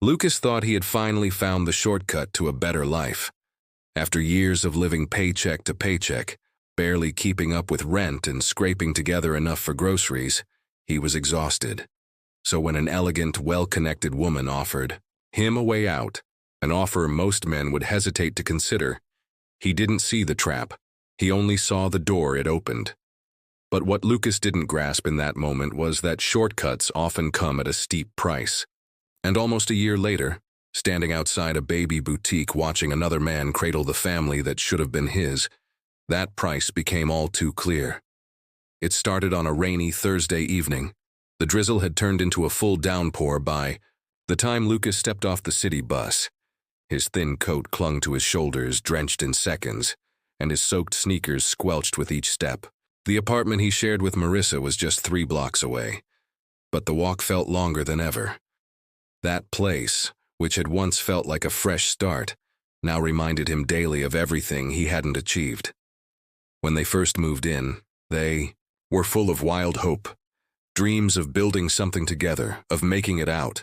Lucas thought he had finally found the shortcut to a better life. After years of living paycheck to paycheck, barely keeping up with rent and scraping together enough for groceries, he was exhausted. So when an elegant, well-connected woman offered him a way out, an offer most men would hesitate to consider, he didn't see the trap. He only saw the door it opened. But what Lucas didn't grasp in that moment was that shortcuts often come at a steep price. And almost a year later, standing outside a baby boutique watching another man cradle the family that should have been his, that price became all too clear. It started on a rainy Thursday evening. The drizzle had turned into a full downpour by the time Lucas stepped off the city bus. His thin coat clung to his shoulders, drenched in seconds, and his soaked sneakers squelched with each step. The apartment he shared with Marissa was just 3 blocks away, but the walk felt longer than ever. That place, which had once felt like a fresh start, now reminded him daily of everything he hadn't achieved. When they first moved in, they were full of wild hope, dreams of building something together, of making it out.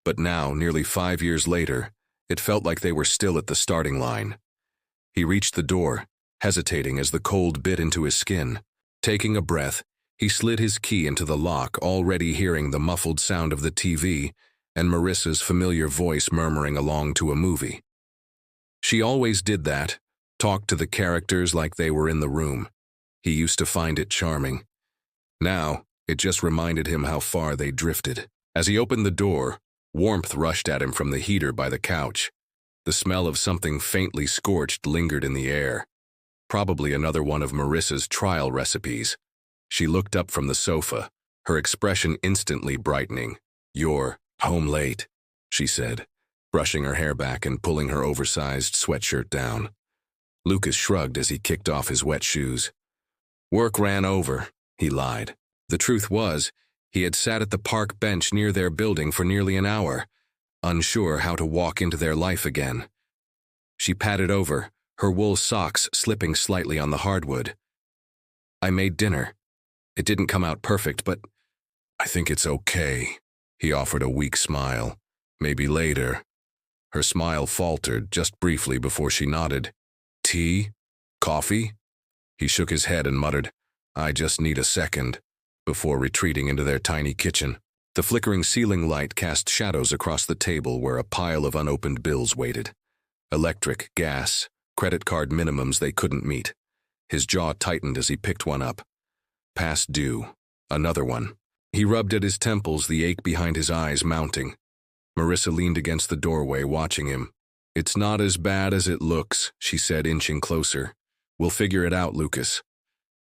But now, nearly 5 years later, it felt like they were still at the starting line. He reached the door, hesitating as the cold bit into his skin. Taking a breath, he slid his key into the lock, already hearing the muffled sound of the TV and Marissa's familiar voice murmuring along to a movie. She always did that, talked to the characters like they were in the room. He used to find it charming. Now, it just reminded him how far they drifted. As he opened the door, warmth rushed at him from the heater by the couch. The smell of something faintly scorched lingered in the air. Probably another one of Marissa's trial recipes. She looked up from the sofa, her expression instantly brightening. "You're home late," she said, brushing her hair back and pulling her oversized sweatshirt down. Lucas shrugged as he kicked off his wet shoes. "Work ran over," he lied. The truth was, he had sat at the park bench near their building for nearly an hour, unsure how to walk into their life again. She patted over, her wool socks slipping slightly on the hardwood. "I made dinner. It didn't come out perfect, but I think it's okay." He offered a weak smile. "Maybe later." Her smile faltered just briefly before she nodded. "Tea? Coffee?" He shook his head and muttered, "I just need a second," before retreating into their tiny kitchen. The flickering ceiling light cast shadows across the table where a pile of unopened bills waited. Electric, gas, credit card minimums they couldn't meet. His jaw tightened as he picked one up. Past due. Another one. He rubbed at his temples, the ache behind his eyes mounting. Marissa leaned against the doorway, watching him. "It's not as bad as it looks," she said, inching closer. "We'll figure it out, Lucas."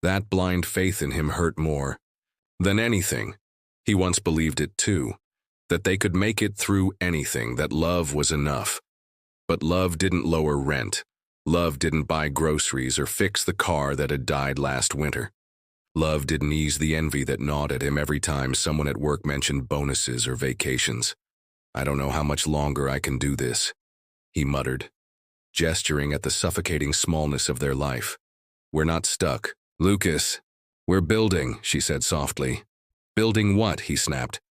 That blind faith in him hurt more than anything. He once believed it too, that they could make it through anything, that love was enough. But love didn't lower rent. Love didn't buy groceries or fix the car that had died last winter. Love didn't ease the envy that gnawed at him every time someone at work mentioned bonuses or vacations. "I don't know how much longer I can do this," he muttered, gesturing at the suffocating smallness of their life. "We're not stuck, Lucas. We're building," she said softly. "Building what?" he snapped.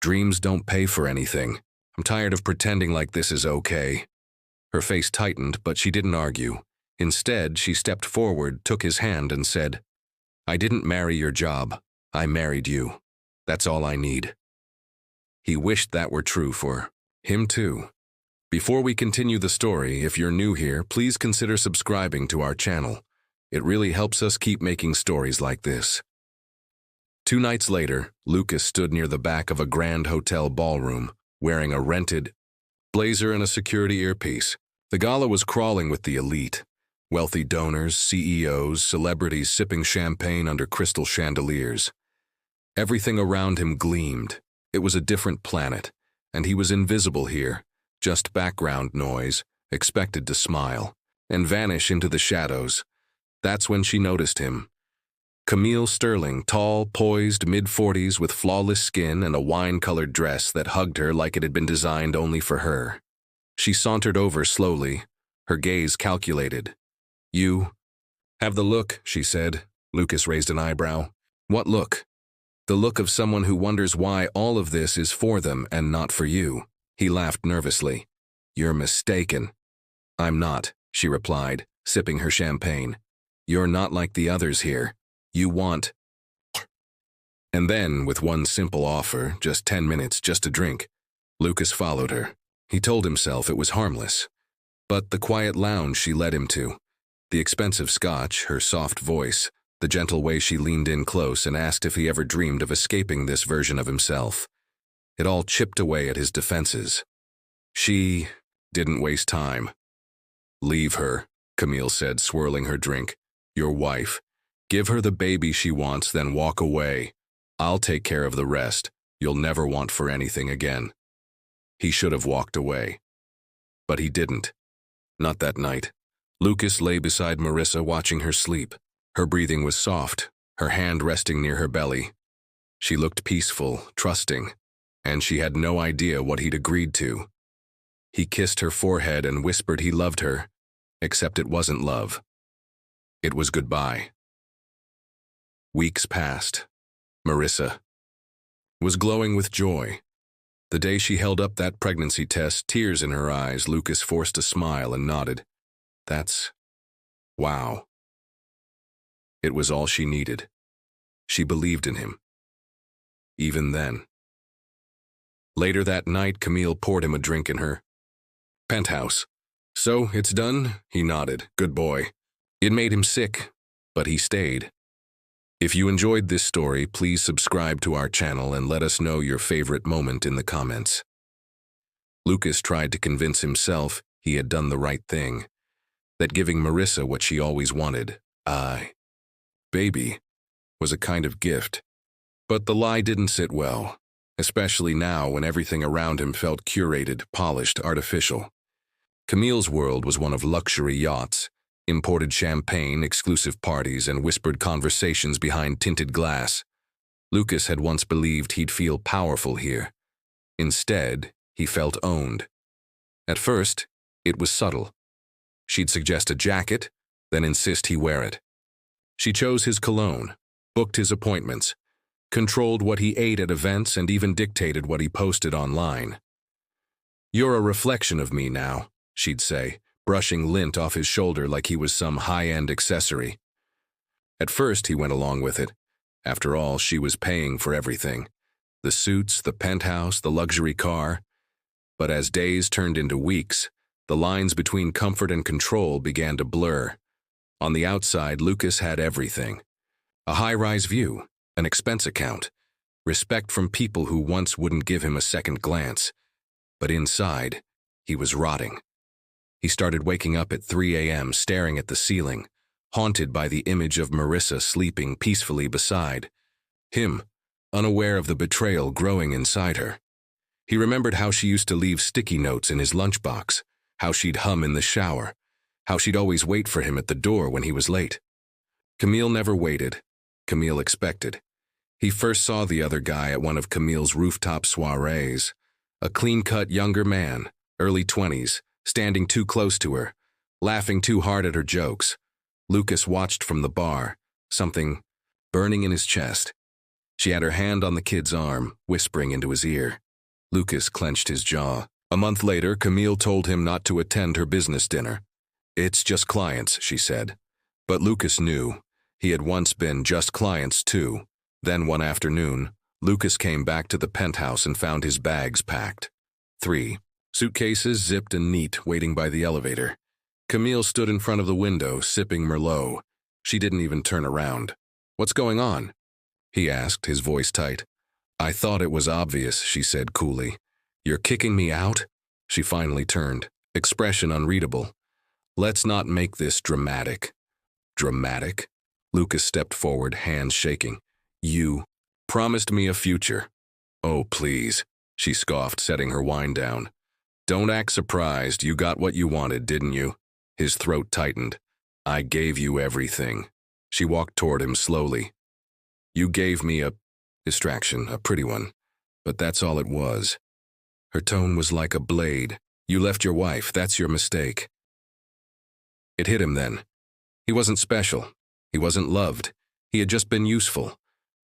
"Dreams don't pay for anything. I'm tired of pretending like this is okay." Her face tightened, but she didn't argue. Instead, she stepped forward, took his hand, and said, "I didn't marry your job. I married you. That's all I need." He wished that were true for him too. Before we continue the story, if you're new here, please consider subscribing to our channel. It really helps us keep making stories like this. 2 nights later, Lucas stood near the back of a grand hotel ballroom, wearing a rented blazer and a security earpiece. The gala was crawling with the elite. Wealthy donors, CEOs, celebrities sipping champagne under crystal chandeliers. Everything around him gleamed. It was a different planet, and he was invisible here, just background noise, expected to smile and vanish into the shadows. That's when she noticed him. Camille Sterling, tall, poised, mid-40s with flawless skin and a wine-colored dress that hugged her like it had been designed only for her. She sauntered over slowly, her gaze calculated. "You have the look," she said. Lucas raised an eyebrow. "What look?" "The look of someone who wonders why all of this is for them and not for you." He laughed nervously. "You're mistaken." "I'm not," she replied, sipping her champagne. "You're not like the others here. You want—" And then, with one simple offer, just 10 minutes, just a drink, Lucas followed her. He told himself it was harmless. But the quiet lounge she led him to, the expensive scotch, her soft voice, the gentle way she leaned in close and asked if he ever dreamed of escaping this version of himself. It all chipped away at his defenses. She didn't waste time. "Leave her," Camille said, swirling her drink. "Your wife. Give her the baby she wants, then walk away. I'll take care of the rest. You'll never want for anything again." He should have walked away. But he didn't. Not that night. Lucas lay beside Marissa, watching her sleep. Her breathing was soft, her hand resting near her belly. She looked peaceful, trusting, and she had no idea what he'd agreed to. He kissed her forehead and whispered he loved her, except it wasn't love. It was goodbye. Weeks passed. Marissa was glowing with joy. The day she held up that pregnancy test, tears in her eyes, Lucas forced a smile and nodded. That's... wow. It was all she needed. She believed in him. Even then. Later that night, Camille poured him a drink in her penthouse. "So, it's done?" He nodded. "Good boy." It made him sick, but he stayed. If you enjoyed this story, please subscribe to our channel and let us know your favorite moment in the comments. Lucas tried to convince himself he had done the right thing, that giving Marissa what she always wanted, baby, was a kind of gift. But the lie didn't sit well, especially now when everything around him felt curated, polished, artificial. Camille's world was one of luxury yachts, imported champagne, exclusive parties, and whispered conversations behind tinted glass. Lucas had once believed he'd feel powerful here. Instead, he felt owned. At first, it was subtle. She'd suggest a jacket, then insist he wear it. She chose his cologne, booked his appointments, controlled what he ate at events, and even dictated what he posted online. "You're a reflection of me now," she'd say, brushing lint off his shoulder like he was some high-end accessory. At first, he went along with it. After all, she was paying for everything. The suits, the penthouse, the luxury car. But as days turned into weeks, the lines between comfort and control began to blur. On the outside, Lucas had everything. A high-rise view, an expense account, respect from people who once wouldn't give him a second glance. But inside, he was rotting. He started waking up at 3 a.m., staring at the ceiling, haunted by the image of Marissa sleeping peacefully beside him, unaware of the betrayal growing inside her. He remembered how she used to leave sticky notes in his lunchbox, how she'd hum in the shower, how she'd always wait for him at the door when he was late. Camille never waited. Camille expected. He first saw the other guy at one of Camille's rooftop soirees, a clean-cut younger man, early 20s, standing too close to her, laughing too hard at her jokes. Lucas watched from the bar, something burning in his chest. She had her hand on the kid's arm, whispering into his ear. Lucas clenched his jaw. A month later, Camille told him not to attend her business dinner. "It's just clients," she said. But Lucas knew. He had once been just clients, too. Then one afternoon, Lucas came back to the penthouse and found his bags packed. 3 suitcases, zipped and neat, waiting by the elevator. Camille stood in front of the window, sipping Merlot. She didn't even turn around. "What's going on?" he asked, his voice tight. "I thought it was obvious," she said coolly. "You're kicking me out?" She finally turned, expression unreadable. "Let's not make this dramatic." "Dramatic?" Lucas stepped forward, hands shaking. "You promised me a future." "Oh, please," she scoffed, setting her wine down. "Don't act surprised. You got what you wanted, didn't you?" His throat tightened. "I gave you everything." She walked toward him slowly. "You gave me a distraction, a pretty one, but that's all it was." Her tone was like a blade. "You left your wife, that's your mistake." It hit him then. He wasn't special. He wasn't loved. He had just been useful.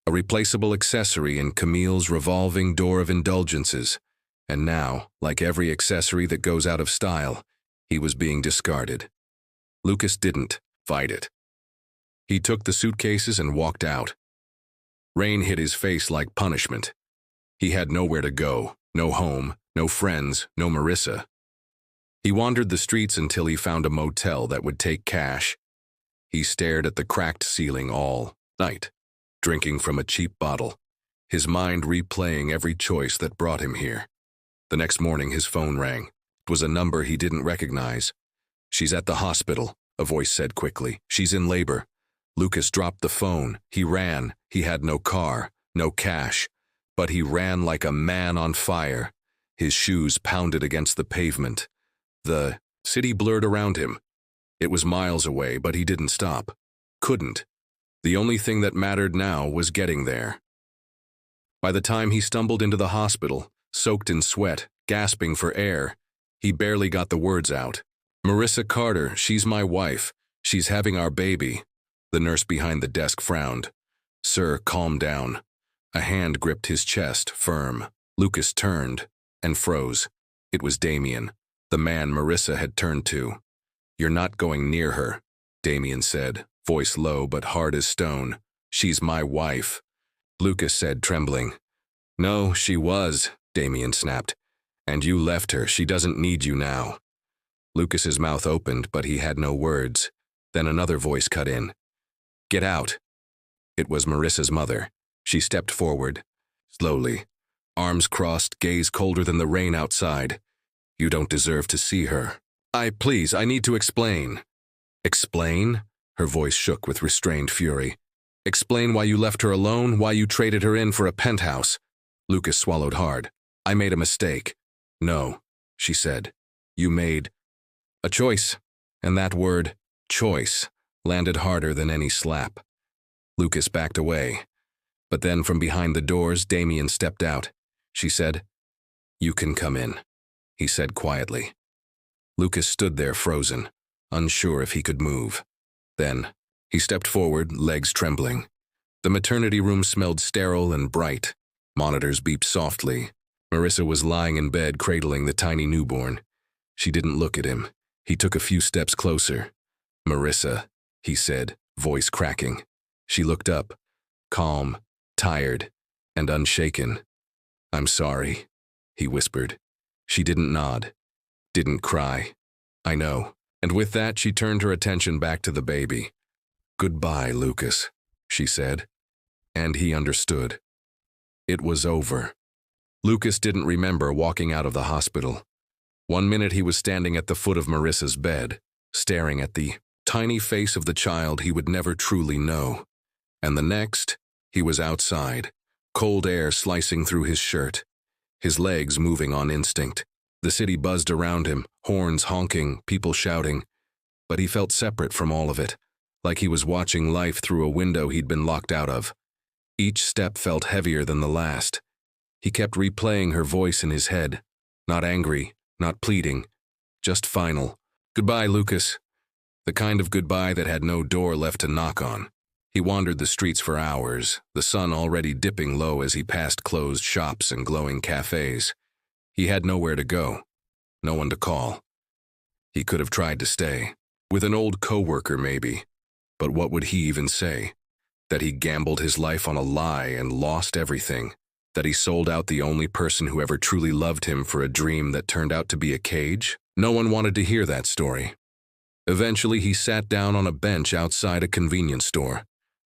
A replaceable accessory in Camille's revolving door of indulgences. And now, like every accessory that goes out of style, he was being discarded. Lucas didn't fight it. He took the suitcases and walked out. Rain hit his face like punishment. He had nowhere to go, no home, no friends, no Marissa. He wandered the streets until he found a motel that would take cash. He stared at the cracked ceiling all night, drinking from a cheap bottle, his mind replaying every choice that brought him here. The next morning his phone rang. It was a number he didn't recognize. "She's at the hospital," a voice said quickly. "She's in labor." Lucas dropped the phone. He ran. He had no car, no cash, but he ran like a man on fire. His shoes pounded against the pavement. The city blurred around him. It was miles away, but he didn't stop. Couldn't. The only thing that mattered now was getting there. By the time he stumbled into the hospital, soaked in sweat, gasping for air, he barely got the words out. "Marissa Carter, she's my wife. She's having our baby." The nurse behind the desk frowned. "Sir, calm down." A hand gripped his chest, firm. Lucas turned and froze. It was Damien, the man Marissa had turned to. "You're not going near her," Damien said, voice low but hard as stone. "She's my wife." Lucas said, trembling. "No, she was," Damien snapped. "And you left her. She doesn't need you now." Lucas's mouth opened, but he had no words. Then another voice cut in. "Get out." It was Marissa's mother. She stepped forward, slowly, arms crossed, gaze colder than the rain outside. "You don't deserve to see her." Please, I need to explain." "Explain?" Her voice shook with restrained fury. "Explain why you left her alone, why you traded her in for a penthouse." Lucas swallowed hard. "I made a mistake." "No," she said. "You made a choice." And that word, choice, landed harder than any slap. Lucas backed away. But then from behind the doors, Damien stepped out. She said, "You can come in," he said quietly. Lucas stood there frozen, unsure if he could move. Then, he stepped forward, legs trembling. The maternity room smelled sterile and bright. Monitors beeped softly. Marissa was lying in bed, cradling the tiny newborn. She didn't look at him. He took a few steps closer. "Marissa," he said, voice cracking. She looked up, calm, tired, and unshaken. "I'm sorry," he whispered. She didn't nod, didn't cry. "I know." And with that, she turned her attention back to the baby. "Goodbye, Lucas," she said. And he understood. It was over. Lucas didn't remember walking out of the hospital. One minute he was standing at the foot of Marissa's bed, staring at the tiny face of the child he would never truly know. And the next, he was outside, cold air slicing through his shirt, his legs moving on instinct. The city buzzed around him, horns honking, people shouting. But he felt separate from all of it, like he was watching life through a window he'd been locked out of. Each step felt heavier than the last. He kept replaying her voice in his head, not angry, not pleading, just final. "Goodbye, Lucas." The kind of goodbye that had no door left to knock on. He wandered the streets for hours, the sun already dipping low as he passed closed shops and glowing cafes. He had nowhere to go, no one to call. He could have tried to stay, with an old coworker maybe, but what would he even say? That he gambled his life on a lie and lost everything? That he sold out the only person who ever truly loved him for a dream that turned out to be a cage? No one wanted to hear that story. Eventually, he sat down on a bench outside a convenience store.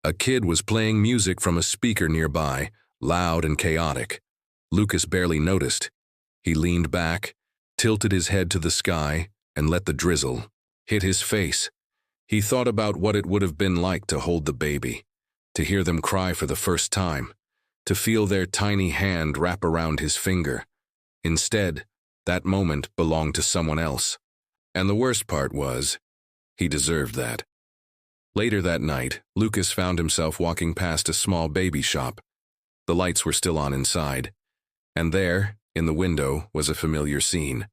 A kid was playing music from a speaker nearby, loud and chaotic. Lucas barely noticed. He leaned back, tilted his head to the sky, and let the drizzle hit his face. He thought about what it would have been like to hold the baby, to hear them cry for the first time, to feel their tiny hand wrap around his finger. Instead, that moment belonged to someone else. And the worst part was, he deserved that. Later that night, Lucas found himself walking past a small baby shop. The lights were still on inside, and there, in the window, was a familiar scene.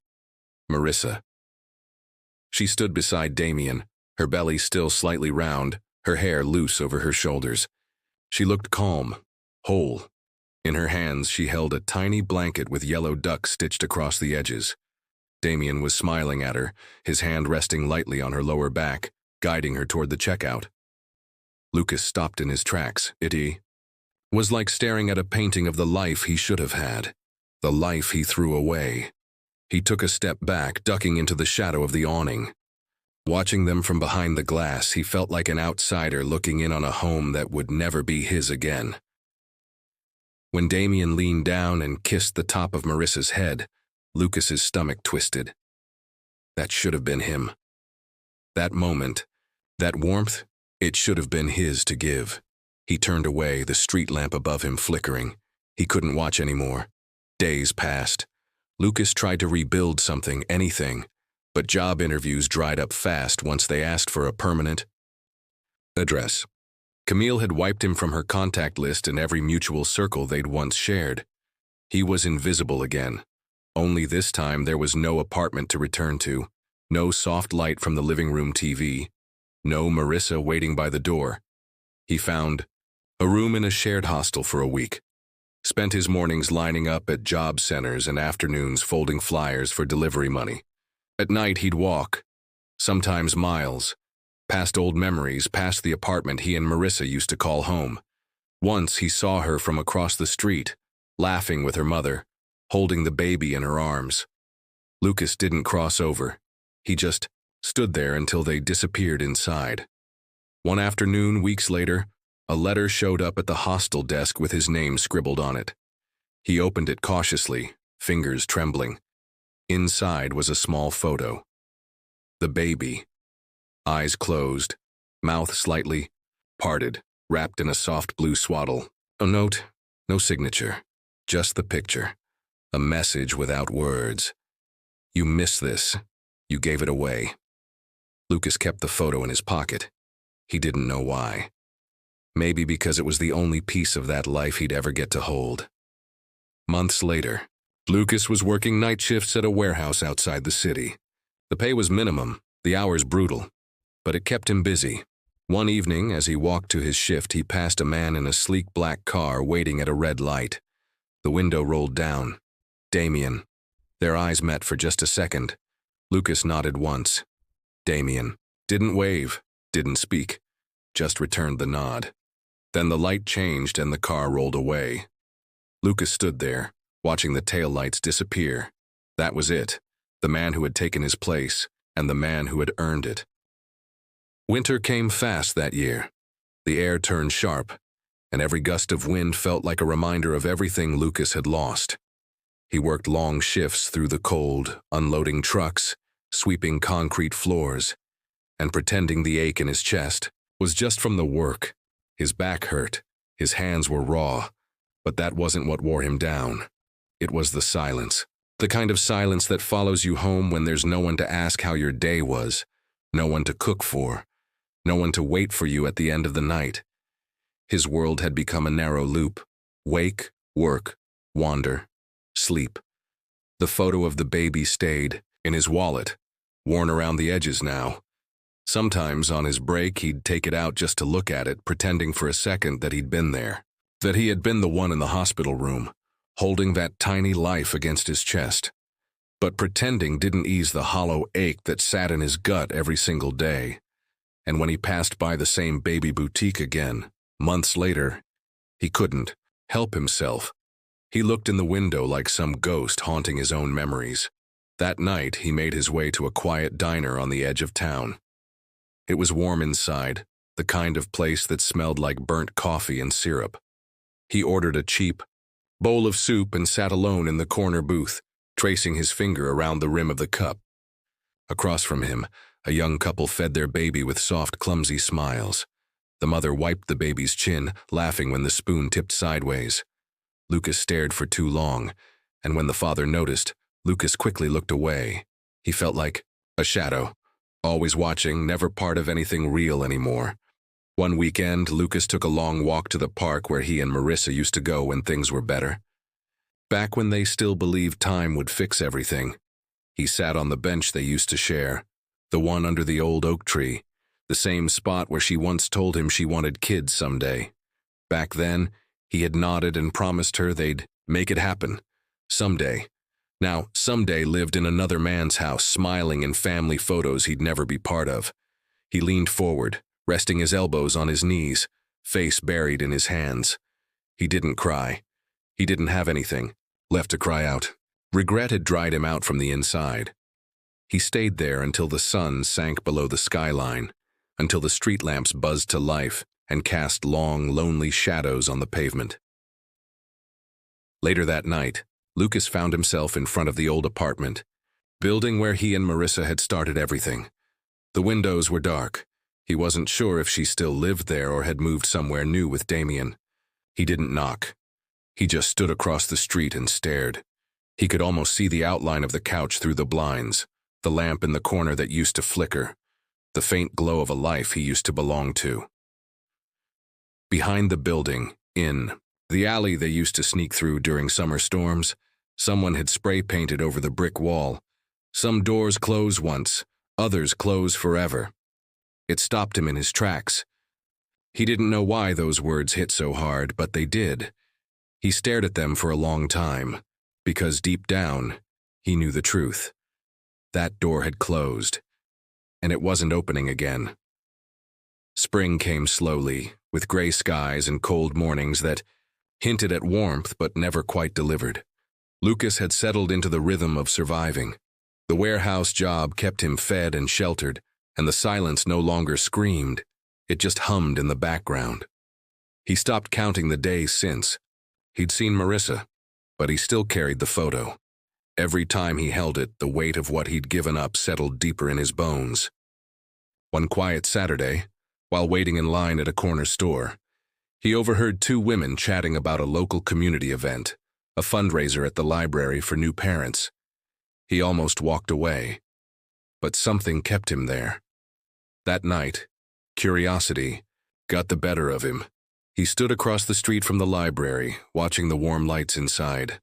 Marissa. She stood beside Damien, her belly still slightly round, her hair loose over her shoulders. She looked calm, whole. In her hands, she held a tiny blanket with yellow ducks stitched across the edges. Damien was smiling at her, his hand resting lightly on her lower back, guiding her toward the checkout. Lucas stopped in his tracks. It was like staring at a painting of the life he should have had, the life he threw away. He took a step back, ducking into the shadow of the awning. Watching them from behind the glass, he felt like an outsider looking in on a home that would never be his again. When Damien leaned down and kissed the top of Marissa's head, Lucas's stomach twisted. That should have been him. That moment, that warmth, it should have been his to give. He turned away, the street lamp above him flickering. He couldn't watch anymore. Days passed. Lucas tried to rebuild something, anything, but job interviews dried up fast once they asked for a permanent address. Camille had wiped him from her contact list in every mutual circle they'd once shared. He was invisible again. Only this time there was no apartment to return to, no soft light from the living room TV, no Marissa waiting by the door. He found a room in a shared hostel for a week. Spent his mornings lining up at job centers and afternoons folding flyers for delivery money. At night he'd walk, sometimes miles, past old memories, past the apartment he and Marissa used to call home. Once he saw her from across the street, laughing with her mother, holding the baby in her arms. Lucas didn't cross over. He just stood there until they disappeared inside. One afternoon, weeks later, a letter showed up at the hostel desk with his name scribbled on it. He opened it cautiously, fingers trembling. Inside was a small photo. The baby. Eyes closed, mouth slightly parted, wrapped in a soft blue swaddle. No note, no signature, just the picture. A message without words. You missed this. You gave it away. Lucas kept the photo in his pocket. He didn't know why. Maybe because it was the only piece of that life he'd ever get to hold. Months later, Lucas was working night shifts at a warehouse outside the city. The pay was minimum, the hours brutal, but it kept him busy. One evening, as he walked to his shift, he passed a man in a sleek black car waiting at a red light. The window rolled down. Damien. Their eyes met for just a second. Lucas nodded once. Damien. Didn't wave, didn't speak, just returned the nod. Then the light changed and the car rolled away. Lucas stood there, watching the taillights disappear. That was it, the man who had taken his place, and the man who had earned it. Winter came fast that year. The air turned sharp, and every gust of wind felt like a reminder of everything Lucas had lost. He worked long shifts through the cold, unloading trucks, sweeping concrete floors, and pretending the ache in his chest was just from the work. His back hurt, his hands were raw, but that wasn't what wore him down. It was the silence. The kind of silence that follows you home when there's no one to ask how your day was, no one to cook for, no one to wait for you at the end of the night. His world had become a narrow loop. Wake, work, wander, sleep. The photo of the baby stayed in his wallet, worn around the edges now. Sometimes on his break he'd take it out just to look at it, pretending for a second that he'd been there, that he had been the one in the hospital room, holding that tiny life against his chest. But pretending didn't ease the hollow ache that sat in his gut every single day. And when he passed by the same baby boutique again, months later, he couldn't help himself. He looked in the window like some ghost haunting his own memories. That night, he made his way to a quiet diner on the edge of town. It was warm inside, the kind of place that smelled like burnt coffee and syrup. He ordered a cheap bowl of soup and sat alone in the corner booth, tracing his finger around the rim of the cup. Across from him, a young couple fed their baby with soft, clumsy smiles. The mother wiped the baby's chin, laughing when the spoon tipped sideways. Lucas stared for too long, and when the father noticed, Lucas quickly looked away. He felt like a shadow, always watching, never part of anything real anymore. One weekend, Lucas took a long walk to the park where he and Marissa used to go when things were better. Back when they still believed time would fix everything. He sat on the bench they used to share, the one under the old oak tree, the same spot where she once told him she wanted kids someday. Back then, He had nodded and promised her they'd make it happen. Someday. Now, someday lived in another man's house, smiling in family photos he'd never be part of. He leaned forward, resting his elbows on his knees, face buried in his hands. He didn't cry. He didn't have anything left to cry out. Regret had dried him out from the inside. He stayed there until the sun sank below the skyline, until the street lamps buzzed to life and cast long, lonely shadows on the pavement. Later that night, Lucas found himself in front of the old apartment, building where he and Marissa had started everything. The windows were dark. He wasn't sure if she still lived there or had moved somewhere new with Damien. He didn't knock. He just stood across the street and stared. He could almost see the outline of the couch through the blinds, the lamp in the corner that used to flicker, the faint glow of a life he used to belong to. Behind the building, in the alley they used to sneak through during summer storms, someone had spray-painted over the brick wall. Some doors close once, others close forever. It stopped him in his tracks. He didn't know why those words hit so hard, but they did. He stared at them for a long time, because deep down, he knew the truth. That door had closed, and it wasn't opening again. Spring came slowly, with gray skies and cold mornings that hinted at warmth but never quite delivered. Lucas had settled into the rhythm of surviving. The warehouse job kept him fed and sheltered, and the silence no longer screamed. It just hummed in the background. He stopped counting the days since. He'd seen Marissa, but he still carried the photo. Every time he held it, the weight of what he'd given up settled deeper in his bones. One quiet Saturday, while waiting in line at a corner store, he overheard two women chatting about a local community event, a fundraiser at the library for new parents. He almost walked away, but something kept him there. That night, curiosity got the better of him. He stood across the street from the library, watching the warm lights inside.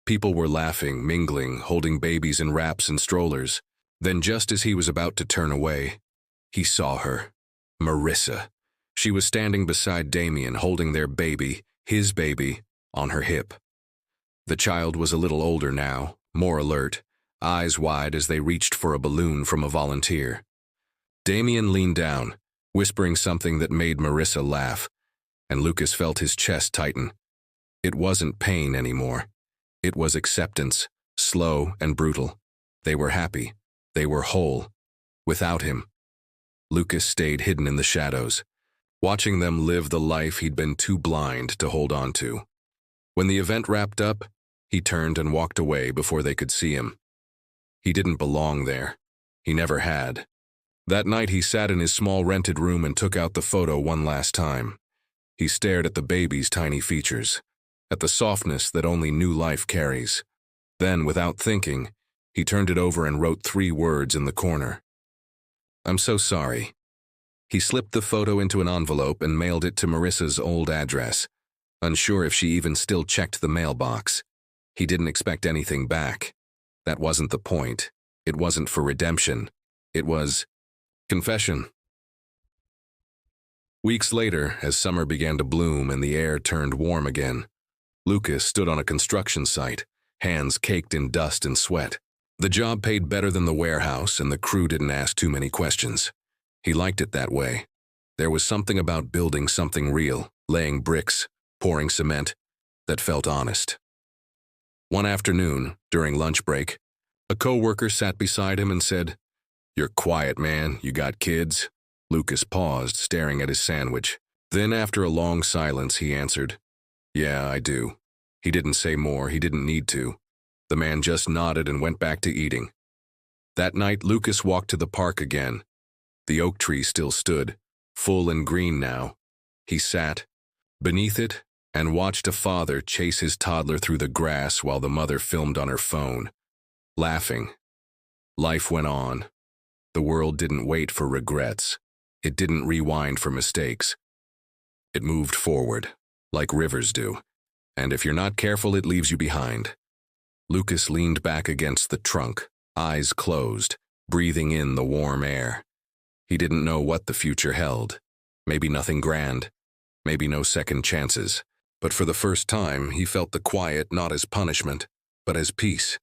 People were laughing, mingling, holding babies in wraps and strollers. Then just as he was about to turn away, he saw her, Marissa. She was standing beside Damien, holding their baby, his baby, on her hip. The child was a little older now, more alert, eyes wide as they reached for a balloon from a volunteer. Damien leaned down, whispering something that made Marissa laugh, and Lucas felt his chest tighten. It wasn't pain anymore. It was acceptance, slow and brutal. They were happy. They were whole. Without him. Lucas stayed hidden in the shadows, watching them live the life he'd been too blind to hold on to. When the event wrapped up, he turned and walked away before they could see him. He didn't belong there. He never had. That night he sat in his small rented room and took out the photo one last time. He stared at the baby's tiny features, at the softness that only new life carries. Then, without thinking, he turned it over and wrote 3 words in the corner. "I'm so sorry." He slipped the photo into an envelope and mailed it to Marissa's old address, unsure if she even still checked the mailbox. He didn't expect anything back. That wasn't the point. It wasn't for redemption. It was confession. Weeks later, as summer began to bloom and the air turned warm again, Lucas stood on a construction site, hands caked in dust and sweat. The job paid better than the warehouse, and the crew didn't ask too many questions. He liked it that way. There was something about building something real, laying bricks, pouring cement, that felt honest. One afternoon, during lunch break, a coworker sat beside him and said, "You're quiet, man. You got kids?" Lucas paused, staring at his sandwich. Then, after a long silence, he answered, "Yeah, I do." He didn't say more. He didn't need to. The man just nodded and went back to eating. That night, Lucas walked to the park again. The oak tree still stood, full and green now. He sat beneath it and watched a father chase his toddler through the grass while the mother filmed on her phone, laughing. Life went on. The world didn't wait for regrets. It didn't rewind for mistakes. It moved forward, like rivers do, and if you're not careful, it leaves you behind. Lucas leaned back against the trunk, eyes closed, breathing in the warm air. He didn't know what the future held. Maybe nothing grand. Maybe no second chances. But for the first time, he felt the quiet not as punishment, but as peace.